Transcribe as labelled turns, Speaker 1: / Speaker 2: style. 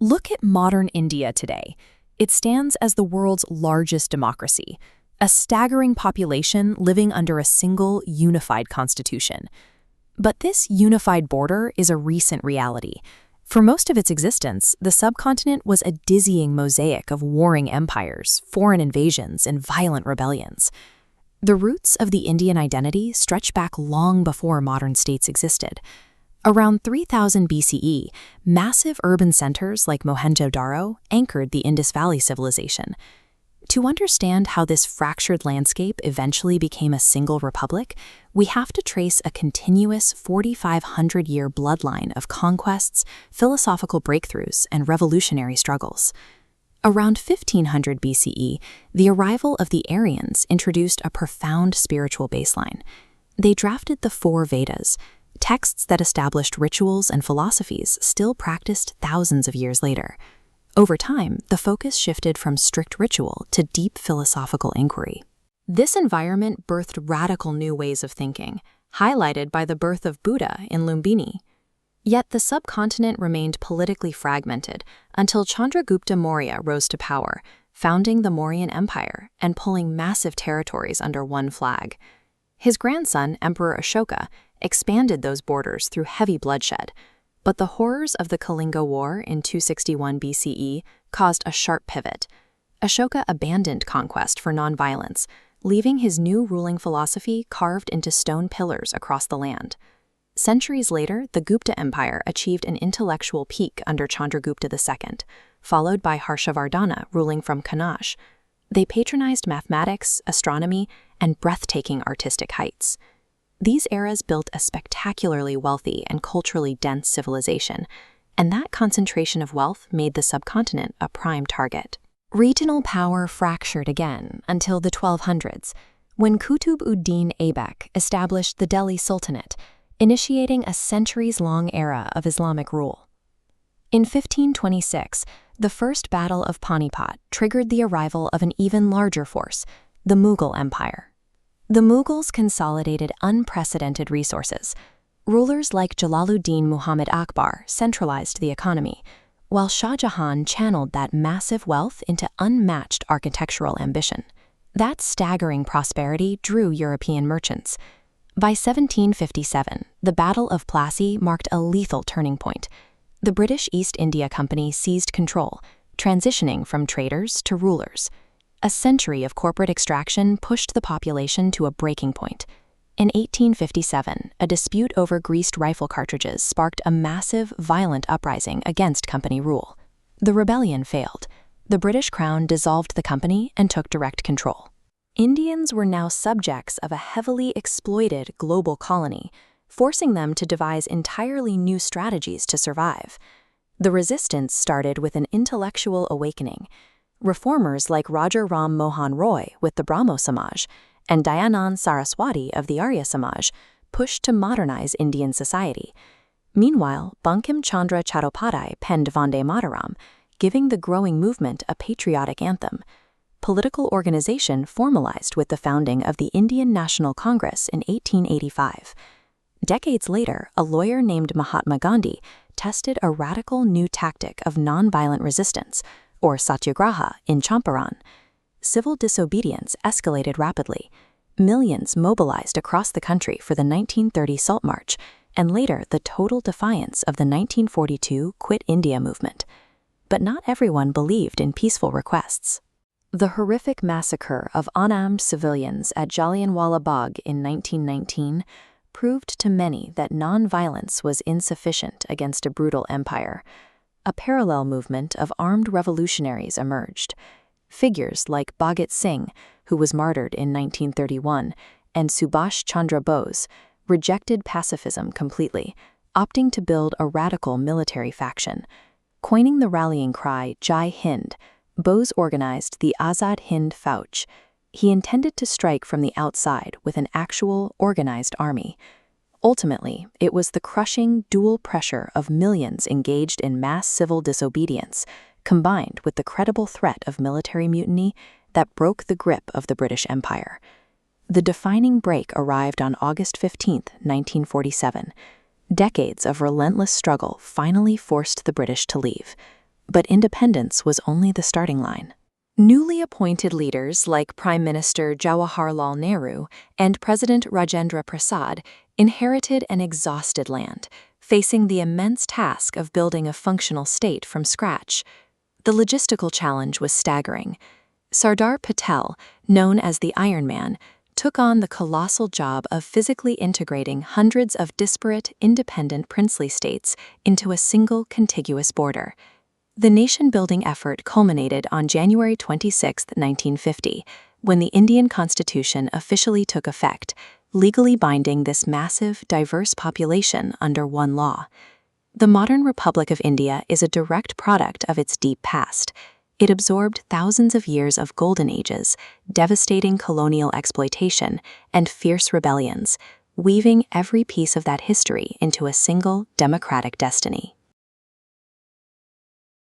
Speaker 1: Look at modern India today. It stands as the world's largest democracy, a staggering population living under a single, unified constitution. But this unified border is a recent reality. For most of its existence, the subcontinent was a dizzying mosaic of warring empires, foreign invasions, and violent rebellions. The roots of the Indian identity stretch back long before modern states existed. Around 3000 BCE, massive urban centers like Mohenjo-daro anchored the Indus Valley civilization. To understand how this fractured landscape eventually became a single republic, we have to trace a continuous 4,500-year bloodline of conquests, philosophical breakthroughs, and revolutionary struggles. Around 1500 BCE, the arrival of the Aryans introduced a profound spiritual baseline. They drafted the four Vedas, texts that established rituals and philosophies still practiced thousands of years later. Over time, the focus shifted from strict ritual to deep philosophical inquiry. This environment birthed radical new ways of thinking, highlighted by the birth of Buddha in Lumbini. Yet the subcontinent remained politically fragmented until Chandragupta Maurya rose to power, founding the Mauryan Empire and pulling massive territories under one flag. His grandson, Emperor Ashoka, expanded those borders through heavy bloodshed. But the horrors of the Kalinga War in 261 BCE caused a sharp pivot. Ashoka abandoned conquest for nonviolence, leaving his new ruling philosophy carved into stone pillars across the land. Centuries later, the Gupta Empire achieved an intellectual peak under Chandragupta II, followed by Harshavardhana ruling from Kannauj. They patronized mathematics, astronomy, and breathtaking artistic heights. These eras built a spectacularly wealthy and culturally dense civilization, and that concentration of wealth made the subcontinent a prime target. Regional power fractured again until the 1200s, when Qutb-ud-Din Aibak established the Delhi Sultanate, initiating a centuries-long era of Islamic rule. In 1526, the First Battle of Panipat triggered the arrival of an even larger force, the Mughal Empire. The Mughals consolidated unprecedented resources. Rulers like Jalaluddin Muhammad Akbar centralized the economy, while Shah Jahan channeled that massive wealth into unmatched architectural ambition. That staggering prosperity drew European merchants. By 1757, the Battle of Plassey marked a lethal turning point. The British East India Company seized control, transitioning from traders to rulers. A century of corporate extraction pushed the population to a breaking point. In 1857, a dispute over greased rifle cartridges sparked a massive, violent uprising against company rule. The rebellion failed. The British Crown dissolved the company and took direct control. Indians were now subjects of a heavily exploited global colony, forcing them to devise entirely new strategies to survive. The resistance started with an intellectual awakening. Reformers like Raja Ram Mohan Roy with the Brahmo Samaj and Dayanand Saraswati of the Arya Samaj pushed to modernize Indian society. Meanwhile, Bankim Chandra Chattopadhyay penned Vande Mataram, giving the growing movement a patriotic anthem. Political organization formalized with the founding of the Indian National Congress in 1885. Decades later, a lawyer named Mahatma Gandhi tested a radical new tactic of nonviolent resistance, or satyagraha, in Champaran. Civil disobedience escalated rapidly. Millions mobilized across the country for the 1930 Salt March, and later the total defiance of the 1942 Quit India movement. But not everyone believed in peaceful requests. The horrific massacre of unarmed civilians at Jallianwala Bagh in 1919 proved to many that nonviolence was insufficient against a brutal empire. A parallel movement of armed revolutionaries emerged. Figures like Bhagat Singh, who was martyred in 1931, and Subhash Chandra Bose rejected pacifism completely, opting to build a radical military faction. Coining the rallying cry Jai Hind, Bose organized the Azad Hind Fauj. He intended to strike from the outside with an actual, organized army. Ultimately, it was the crushing dual pressure of millions engaged in mass civil disobedience, combined with the credible threat of military mutiny, that broke the grip of the British Empire. The defining break arrived on August 15, 1947. Decades of relentless struggle finally forced the British to leave. But independence was only the starting line. Newly appointed leaders like Prime Minister Jawaharlal Nehru and President Rajendra Prasad inherited an exhausted land, facing the immense task of building a functional state from scratch. The logistical challenge was staggering. Sardar Patel, known as the Iron Man, took on the colossal job of physically integrating hundreds of disparate, independent princely states into a single contiguous border. The nation-building effort culminated on January 26, 1950, when the Indian Constitution officially took effect, legally binding this massive, diverse population under one law. The modern Republic of India is a direct product of its deep past. It absorbed thousands of years of golden ages, devastating colonial exploitation, and fierce rebellions, weaving every piece of that history into a single democratic destiny.